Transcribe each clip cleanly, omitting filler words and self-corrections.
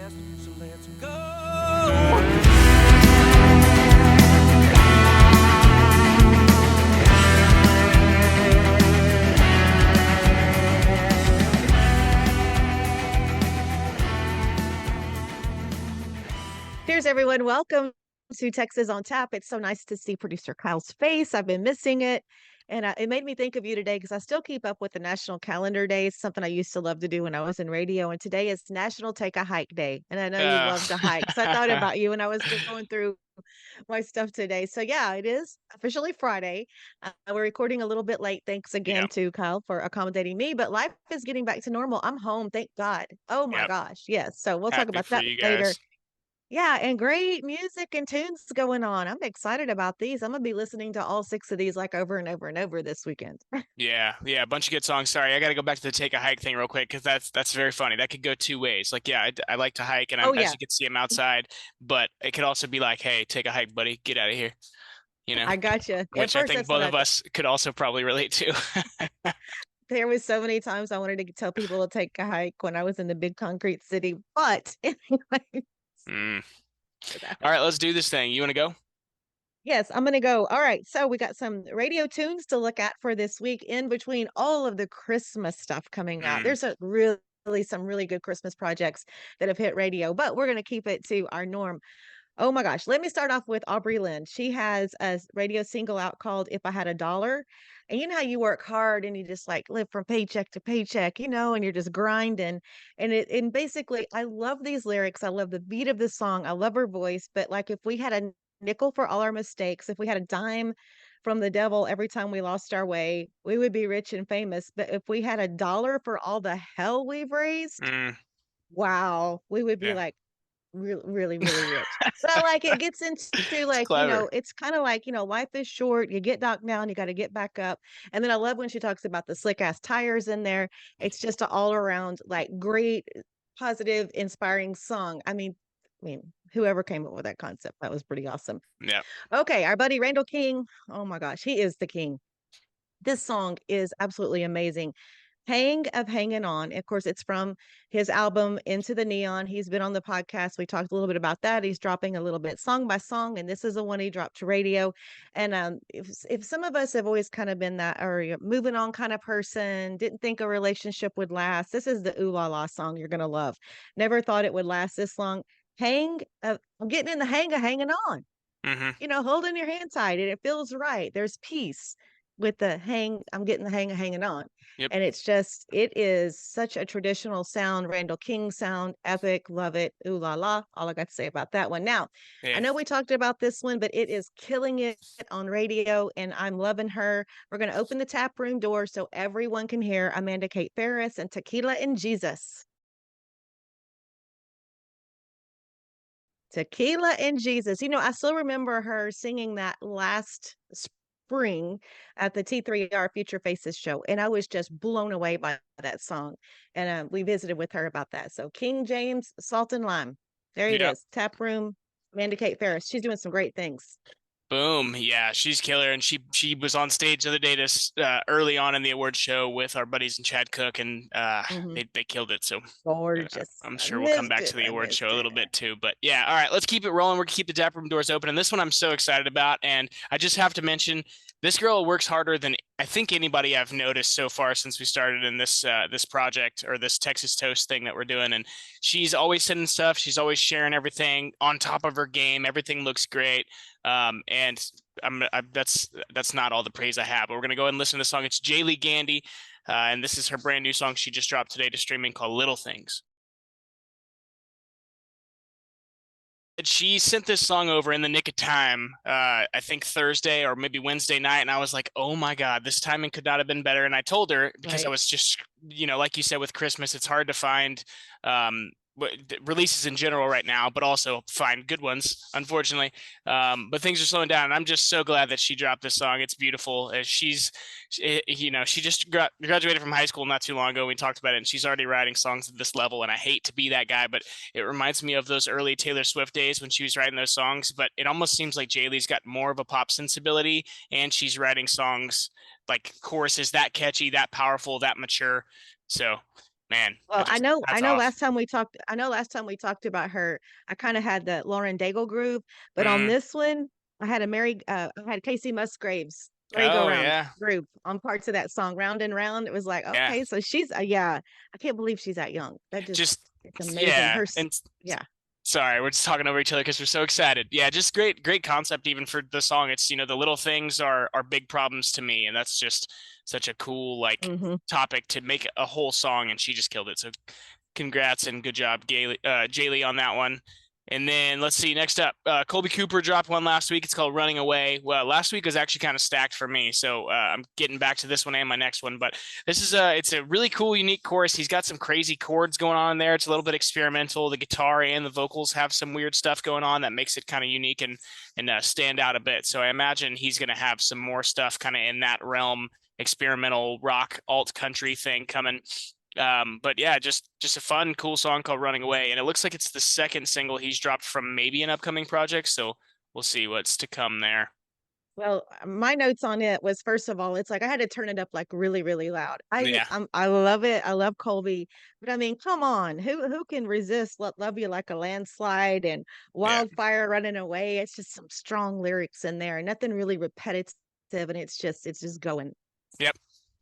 So let's go. Cheers, everyone. Welcome to Texas on Tap. It's so nice to see producer Kyle's face. I've been missing it. And it made me think of you today because I still keep up with the National Calendar Days, something I used to love to do when I was in radio. And today is National Take a Hike Day. And I know you Uh, love to hike. So I thought about you when I was going through my stuff today. So yeah, it is officially Friday. We're recording a little bit late. Thanks again yep, to Kyle for accommodating me. But life is getting back to normal. I'm home. Thank God. Oh my yep. gosh. Yes. So we'll talk Happy about for that you later. guys. Yeah, and great music and tunes going on. I'm excited about these. I'm gonna be listening to all 6 of these, like, over and over and over this weekend. Yeah, a bunch of good songs. Sorry, I got to go back to the take a hike thing real quick because that's very funny. That could go two ways. Like, yeah, I like to hike, and Oh, as yeah, you can see, I'm outside. But it could also be like, hey, take a hike, buddy, get out of here. You know, I gotcha. At which I first, think that's what both I of thought. us could also probably relate to. There was so many times I wanted to tell people to take a hike when I was in the big concrete city, but anyway, Mm. for that. All right, let's do this thing. You want to go? Yes, I'm gonna go. All right, so we got some radio tunes to look at for this week in between all of the Christmas stuff coming out. Mm. There's a really some really good Christmas projects that have hit radio, but we're gonna keep it to our norm. Oh my gosh. Let me start off with Aubrey Lynn. She has a radio single out called If I Had a Dollar. And you know how you work hard and you just like live from paycheck to paycheck, and you're just grinding. And basically I love these lyrics. I love the beat of the song. I love her voice. But like if we had a nickel for all our mistakes, if we had a dime from the devil every time we lost our way, we would be rich and famous. But if we had a dollar for all the hell we've raised, Mm. wow, we would be Yeah. like really, really rich. But, like, it gets into, It's like, clever. it's kinda like, life is short, you get knocked down, you gotta get back up, and then I love when she talks about the slick ass tires in there. It's just a all around, like, great, positive, inspiring song. I mean, whoever came up with that concept, that was pretty awesome. Yeah. Okay, our buddy Randall King, oh my gosh, he is the king. This song is absolutely amazing. Hanging On. Of course, it's from his album Into the Neon. He's been on the podcast. We talked a little bit about that. He's dropping a little bit song by song, and this is the one he dropped to radio. And if some of us have always kind of been that or moving on kind of person, didn't think a relationship would last, this is the Ooh La La song you're gonna love. Never thought it would last this long. I'm getting in the hang of hanging on, Hmm. holding your hand tight and it feels right. There's peace with the hang. I'm getting the hang of hanging on. Yep. And it is such a traditional sound, Randall King sound, epic, love it. Ooh la la. All I got to say about that one. Now, I Yeah. know we talked about this one, but it is killing it on radio and I'm loving her. We're going to open the tap room door so everyone can hear Amanda Kate Ferris and Tequila and Jesus. Tequila and Jesus. I still remember her singing that last spring at the T3R Future Faces show, and I was just blown away by that song. And we visited with her about that. So King James, Salt and Lime. There it Yep. is. Tap Room, Amanda Kate Ferris. She's doing some great things. Boom. Yeah, she's killer. And she was on stage the other day early on in the award show with our buddies in Chad Cook, and Hmm. they killed it. So Gorgeous. I'm I sure we'll come missed back it. to the I award show missed a it. little bit too. But yeah, all right, let's keep it rolling. We're gonna keep the tap room doors open. And this one I'm so excited about. And I just have to mention this girl works harder than I think anybody I've noticed so far since we started in this project or this Texas Toast thing that we're doing. And she's always sending stuff. She's always sharing everything on top of her game. Everything looks great. And that's not all the praise I have. But we're gonna go ahead and listen to the song. It's Jaylee Gandy, and this is her brand new song she just dropped today to streaming called Little Things. She sent this song over in the nick of time, I think Thursday or maybe Wednesday night, and I was like, oh my God, this timing could not have been better. And I told her because I Right. was just, like you said, with Christmas, it's hard to find um, releases in general right now, but also find good ones, unfortunately. But things are slowing down, and I'm just so glad that she dropped this song. It's beautiful. She just graduated from high school not too long ago. We talked about it, and she's already writing songs at this level. And I hate to be that guy, but it reminds me of those early Taylor Swift days when she was writing those songs. But it almost seems like Jaylee's got more of a pop sensibility, and she's writing songs like choruses that catchy, that powerful, that mature. So Man, Well, I hats know off. last time we talked about her, I kind of had the Lauren Daigle groove, but on Mm. this one, I had Casey Musgraves Oh merry-go-round yeah, groove on parts of that song, Round and Round. It was like, yeah. okay, so she's yeah, I can't believe she's that young. Just It's amazing. yeah, and Yeah. sorry, we're just talking over each other because we're so excited. Yeah, just great concept even for the song. It's the little things are big problems to me, and that's just such a cool like Hmm. topic to make a whole song, and she just killed it. So congrats and good job, Jaylee, on that one. And then let's see, next up, Kolby Cooper dropped one last week. It's called Running Away. Well, last week was actually kind of stacked for me, so I'm getting back to this one and my next one. But it's a really cool, unique chorus. He's got some crazy chords going on in there. It's a little bit experimental. The guitar and the vocals have some weird stuff going on that makes it kind of unique and stand out a bit. So I imagine he's going to have some more stuff kind of in that realm, experimental rock, alt country thing coming. But yeah, just a fun, cool song called "Running Away," and it looks like it's the second single he's dropped from maybe an upcoming project. So we'll see what's to come there. Well, my notes on it was first of all, it's like I had to turn it up like really, really loud. Yeah, I love it. I love Colby, but I mean, come on, who can resist "Love You Like a Landslide" and yeah. "Wildfire Running Away"? It's just some strong lyrics in there, nothing really repetitive, and it's just going. Yep.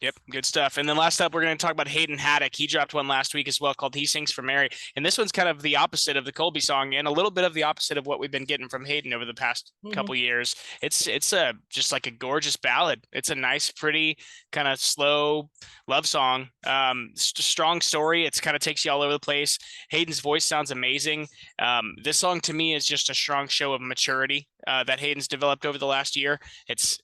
Yep, good stuff. And then last up, we're going to talk about Hayden Haddock. He dropped one last week as well called "He Sings for Mary," and this one's kind of the opposite of the Colby song, and a little bit of the opposite of what we've been getting from Hayden over the past Hmm. couple years. It's a just like a gorgeous ballad. It's a nice, pretty kind of slow love song. Strong story. It's kind of takes you all over the place. Hayden's voice sounds amazing. This song to me is just a strong show of maturity that Hayden's developed over the last year. It's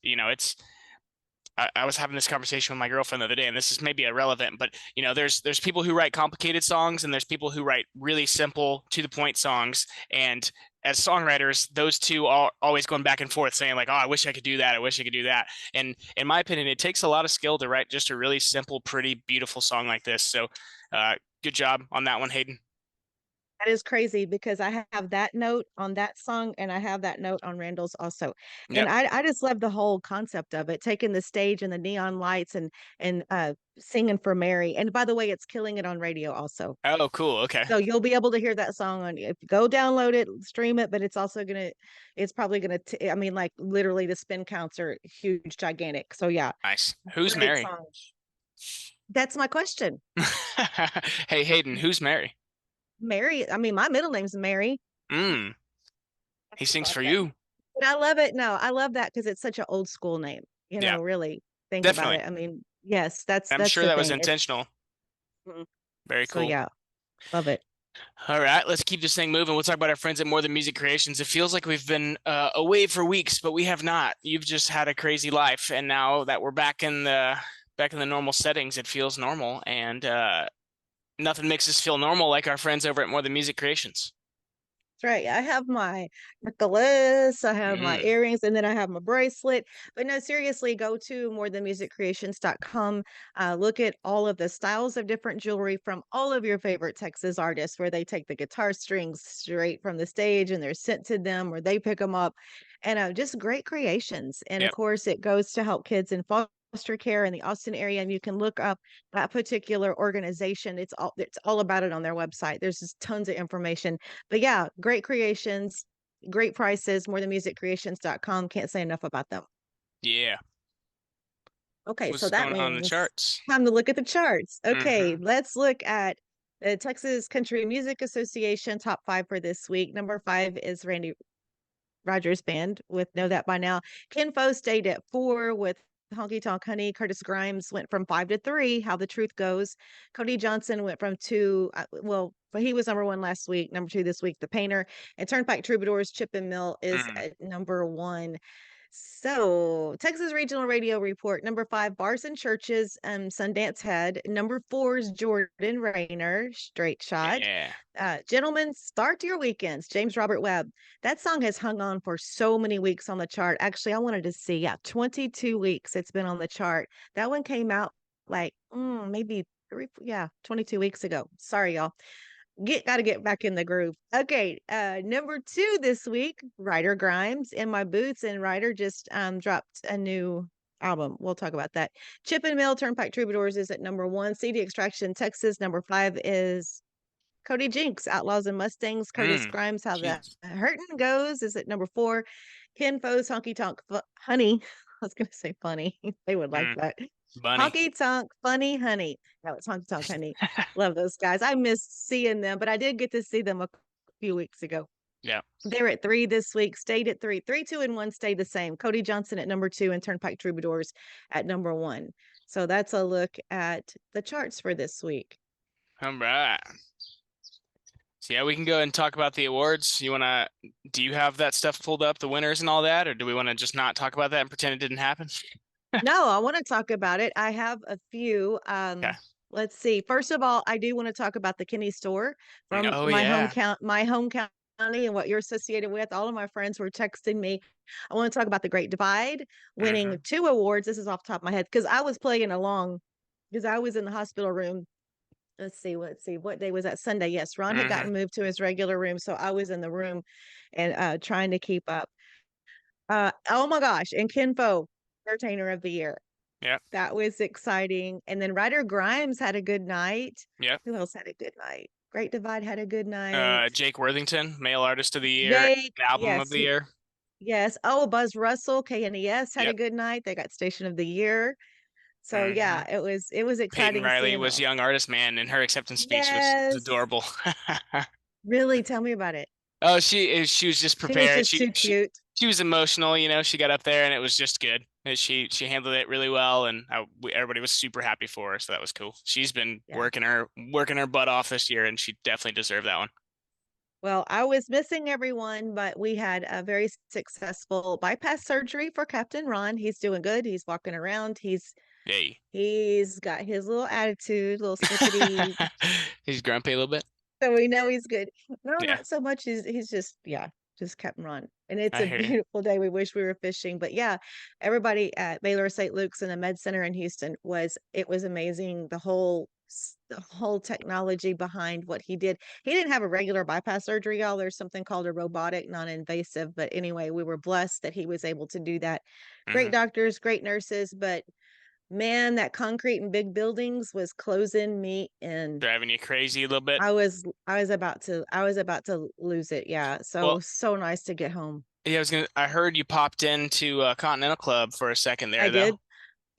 I was having this conversation with my girlfriend the other day, and this is maybe irrelevant, but there's people who write complicated songs, and there's people who write really simple, to the point songs. And as songwriters, those two are always going back and forth, saying like, "Oh, I wish I could do that. I wish I could do that." And in my opinion, it takes a lot of skill to write just a really simple, pretty, beautiful song like this. So, good job on that one, Hayden. That is crazy because I have that note on that song and I have that note on Randall's also. And Yep. I just love the whole concept of it, taking the stage and the neon lights and singing for Mary. And by the way, it's killing it on radio also. Oh, cool. Okay. So you'll be able to hear that song on if you go download it, stream it, but it's probably I mean, like literally the spin counts are huge, gigantic. So yeah, Nice. Who's great Mary? song. That's my question. Hey, Hayden, who's Mary? Mary, I mean, my middle name's Mary. Mm, he I sings love for that. you. But I love it. No, I love that because it's such an old school name. Yeah, Really think about definitely. it. I mean, yes, I'm that's sure the that was thing. It's intentional. mhm. Very So cool. yeah, love it. All right, let's keep this thing moving. We'll talk about our friends at More Than Music Creations. It feels like we've been away for weeks, but we have not. You've just had a crazy life, and now that we're back in the normal settings, it feels normal, and nothing makes us feel normal like our friends over at More Than Music Creations. That's right. I have my necklace, I have my Mm, earrings, and then I have my bracelet. But no, seriously, go to morethanmusiccreations.com. Look at all of the styles of different jewelry from all of your favorite Texas artists, where they take the guitar strings straight from the stage and they're sent to them, or they pick them up, and just great creations. And of yep, course, it goes to help kids in foster care in the Austin area, and you can look up that particular organization. It's all about it on their website. There's just tons of information, but yeah, great creations, great prices, morethanmusiccreations.com. Can't say enough about them. yeah. Okay, so What's that going on in the means charts? time to look at the charts. Okay, Hmm. let's look at the Texas Country Music Association top five for this week. Number five is Randy Rogers Band with Know That By Now. Ken Fo stayed at four with Honky Tonk Honey. Curtis Grimes went from five to three, How the Truth Goes. Cody Johnson went from two, but he was number one last week, number two this week, The Painter. And Turnpike Troubadours, Chip and Mill is Mm, at number one. So, Texas Regional Radio Report, number five, Bars and Churches, Sundance Head. Number four is Jordan Rayner, Straight Shot. yeah. Gentlemen, start your weekends, James Robert Webb. That song has hung on for so many weeks on the chart. Actually, I wanted to see, yeah, 22 weeks it's been on the chart. That one came out like maybe three, yeah, 22 weeks ago. Sorry, y'all. Gotta get back in the groove. Okay, number two this week, Ryder Grimes, In My Boots, and Ryder just dropped a new album. We'll talk about that. Chip and Mill Turnpike Troubadours is at number 1. CD Extraction Texas, number 5 is Cody Jinks, Outlaws and Mustangs. Curtis Mm, Grimes, How the jeez. Hurtin' Goes is at number 4. Ken Fo's Honky Tonk Honey. I was going to say funny. They would like Mm, that. bunny. Honky Tonk Funny Honey. No, it's Honky Tonk Honey. Love those guys. I miss seeing them, but I did get to see them a few weeks ago. Yeah. They're at 3 this week, stayed at 3. 3, 2, and 1 stayed the same. Cody Johnson at number 2 and Turnpike Troubadours at number 1. So that's a look at the charts for this week. All right. So yeah, we can go and talk about the awards. Do you have that stuff pulled up, the winners and all that, or do we want to just not talk about that and pretend it didn't happen? No, I want to talk about it. I have a few. Okay. Let's see. First of all, I do want to talk about the Kinney store from Oh yeah. my home county and what you're associated with. All of my friends were texting me. I want to talk about the Great Divide winning Hmm. 2 awards. This is off the top of my head because I was playing along because I was in the hospital room. Let's see. What day was that? Sunday. Yes. Ron had Hmm. gotten moved to his regular room. So I was in the room and trying to keep up. Oh my gosh. And Ken Fo, entertainer of the year. Yeah. That was exciting. And then Ryder Grimes had a good night. Yeah. Who else had a good night? Great Divide had a good night. Jake Worthington, Male Artist of the Year, Jake, Album of yes, the Year. yes. Oh, Buzz Russell, KNES had a Yep. good night. They got Station of the Year. So Hmm. yeah, it was Peyton exciting Riley seeing was all. Young Artist Man, and her acceptance speech was Yes. adorable. Really, tell me about it. Oh, she was just She was prepared. just too cute. She was emotional, you know. She got up there and it was just good. And she handled it really well, and everybody was super happy for her. So that was cool. She's been Yeah. working her butt off this year, and she definitely deserved that one. Well, I was missing everyone, but we had a very successful bypass surgery for Captain Ron. He's doing good. He's walking around. Yay. He's got his little attitude, little snippety. He's grumpy a little bit. So we know he's good. No, Yeah, not so much. He's just, yeah, just Captain Ron. And it's I a hear you. beautiful day. We wish we were fishing. But yeah, everybody at Baylor St. Luke's and the Med Center in Houston was amazing. The whole technology behind what he did. He didn't have a regular bypass surgery, y'all. There's something called a robotic, non-invasive. But anyway, we were blessed that he was able to do that. Great Hmm. doctors, great nurses, but man, that concrete and big buildings was closing me in. Driving you crazy a little bit. I was about to lose it. Yeah. Well, So nice to get home. yeah, I heard you popped into Continental Club for a second I there, though. did.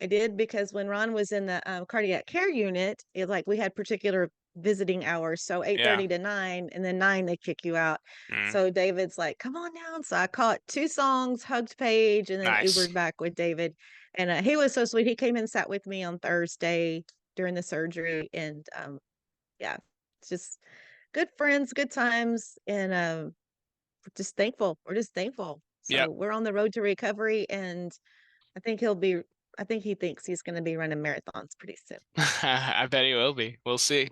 I did because when Ron was in the cardiac care unit, we had particular visiting hours. So Yeah. 8:30 to 9, and then 9 they kick you out. Mm, So David's like, "Come on down." So I caught 2 songs, hugged Paige, and then nice. Ubered back with David. And he was so sweet. He came and sat with me on Thursday during the surgery, and yeah, it's just good friends, good times, and we're just thankful. We're just thankful. So Yep. we're on the road to recovery, and I think he'll be. I think he thinks he's going to be running marathons pretty soon. I bet he will be. We'll see.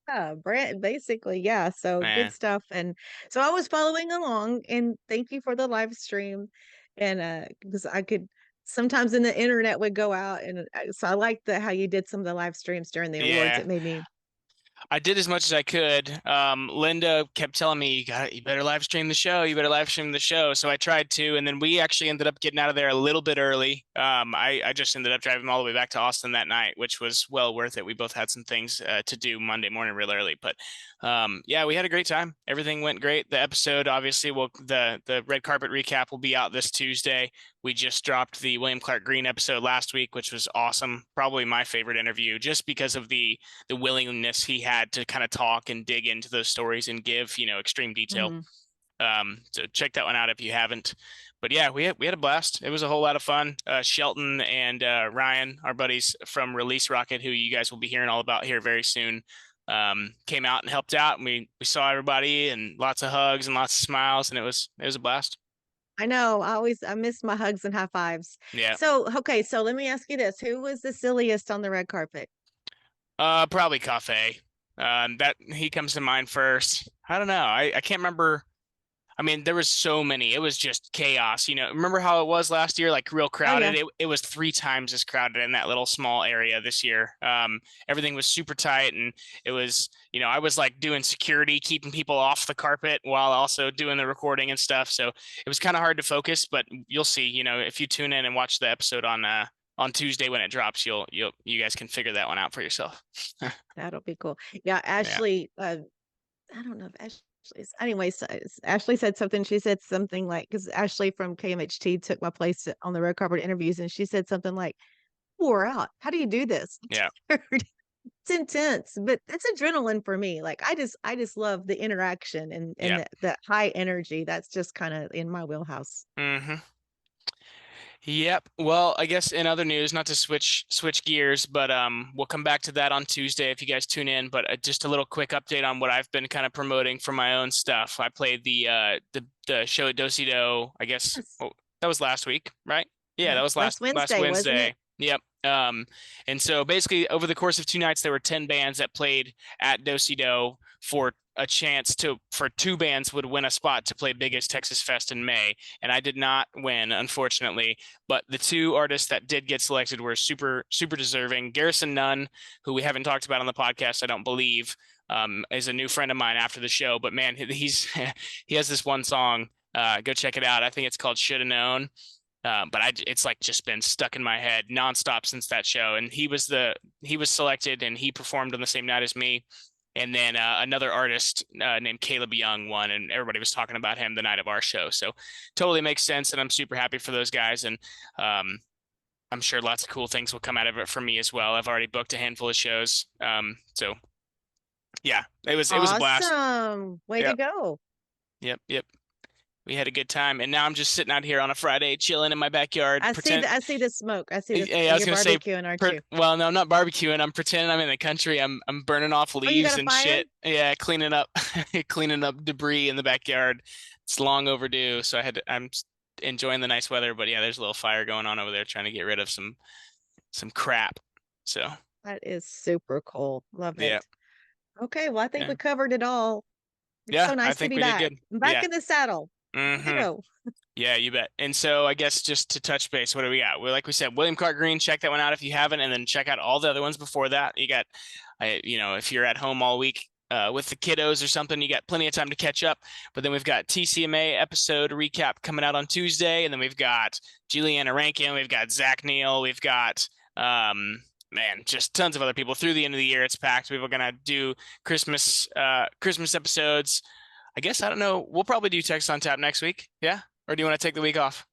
Yeah, Brent, basically, yeah. So good Man. stuff. And so I was following along, and thank you for the live stream. And because I could sometimes in the internet would go out, and so I like how you did some of the live streams during the awards. Yeah. It made me. I did as much as I could. Linda kept telling me, you better live stream the show. You better live stream the show. So I tried to, and then we actually ended up getting out of there a little bit early. I just ended up driving all the way back to Austin that night, which was well worth it. We both had some things to do Monday morning real early, but yeah, we had a great time. Everything went great. The episode, obviously, the red carpet recap will be out this Tuesday. We just dropped the William Clark Green episode last week, which was awesome. Probably my favorite interview, just because of the willingness he had to kind of talk and dig into those stories and give, extreme detail. Mhm. So check that one out if you haven't. But yeah, we had a blast. It was a whole lot of fun. Shelton and Ryan, our buddies from Release Rocket, who you guys will be hearing all about here very soon, came out and helped out, and we saw everybody and lots of hugs and lots of smiles, and it was a blast. I know. I miss my hugs and high fives. Yeah. So okay, so let me ask you this: Who was the silliest on the red carpet? Probably Cafe. That he comes to mind first. I don't know. I can't remember. I mean, there was so many. It was just chaos. Remember how it was last year, like real Oh crowded? yeah. It was 3 times as crowded in that little small area this year. Everything was super tight, and it was, I was like doing security, keeping people off the carpet while also doing the recording and stuff. So it was kind of hard to focus, but you'll see, if you tune in and watch the episode on Tuesday when it drops, you guys can figure that one out for yourself. That'll be cool. Yeah, Yeah. Ashley, I don't know if anyways, Ashley said something. She said something like, because Ashley from KMHT took my place on the red carpet interviews, and she said something like, "Wore out. How do you do this?" Yeah. It's intense, but it's adrenaline for me. Like I just love the interaction and Yeah. the high energy. That's just kind of in my wheelhouse. Hmm. Yep. Well, I guess in other news, not to switch gears, but we'll come back to that on Tuesday if you guys tune in. But just a little quick update on what I've been kind of promoting for my own stuff. I played the show at Dosido, I guess. Yes. Oh, that was last week, right? Yeah, that Uh-huh. was Last last Wednesday, wasn't it? Wednesday. Yep. And so basically over the course of 2 nights, there were 10 bands that played at Dosido for a chance for 2 bands would win a spot to play Biggest Texas Fest in May. And I did not win, unfortunately. But the 2 artists that did get selected were super, super deserving. Garrison Nunn, who we haven't talked about on the podcast, I don't believe, is a new friend of mine after the show. But man, he's he has this one song. Go check it out. I think it's called "Shoulda Known." It's like just been stuck in my head nonstop since that show. And he was selected, and he performed on the same night as me. And then another artist named Caleb Young won, and everybody was talking about him the night of our show. So totally makes sense, and I'm super happy for those guys. And um, I'm sure lots of cool things will come out of it for me as well. I've already booked a handful of shows. So yeah, it was a blast. Awesome. Way to Yep, go. yep. We had a good time, and now I'm just sitting out here on a Friday, chilling in my backyard, pretend. I see the smoke. I see this. Hey, I was You're gonna say, barbecuing, aren't you? well, no, I'm not barbecuing. I'm pretending I'm in the country. I'm burning off Oh, you got leaves a and fire? shit. Yeah, cleaning up, cleaning up debris in the backyard. It's long overdue, so I'm enjoying the nice weather. But yeah, there's a little fire going on over there, trying to get rid of some crap. So That is super cool. Love yeah, it. Okay, well, I think yeah, we covered it all. It's yeah. so I nice to think be we did back. good. I'm back Yeah. in the saddle. Hmm. Ditto. Yeah, you bet. And so I guess just to touch base, what do we got? Well, like we said, William Clark Green, check that one out if you haven't, and then check out all the other ones before that. You got, if you're at home all week with the kiddos or something, you got plenty of time to catch up. But then we've got TCMA episode recap coming out on Tuesday, and then we've got Juliana Rankin, we've got Zach Neal, we've got man, just tons of other people through the end of the year. It's packed. We're gonna do Christmas episodes. I guess I don't know. We'll probably do Text on Tap next week. Yeah. Or do you want to take the week off?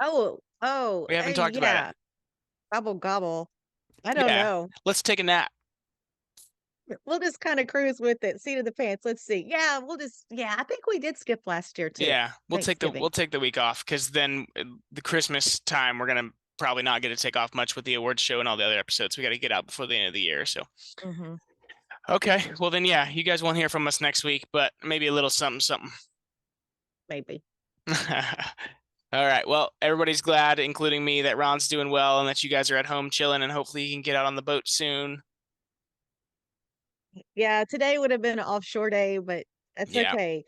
Oh, We haven't hey, talked about it. yeah. Gobble, gobble. I don't Yeah. know. Let's take a nap. We'll just kind of cruise with it. Seat of the pants. Let's see. Yeah, I think we did skip last year too. Yeah. We'll Thanksgiving. take the week off because then the Christmas time we're gonna probably not get to take off much with the awards show and all the other episodes. We got to get out before the end of the year. So Hmm. okay. Well then, yeah, you guys won't hear from us next week, but maybe a little something, something. Maybe. All right. Well, everybody's glad, including me, that Ron's doing well and that you guys are at home chilling, and hopefully you can get out on the boat soon. Yeah, today would have been an offshore day, but that's Yeah. okay.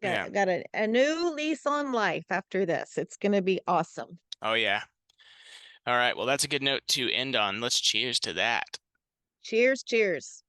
Yeah. Got a new lease on life after this. It's gonna be awesome. Oh yeah. All right. Well, that's a good note to end on. Let's cheers to that. Cheers, cheers.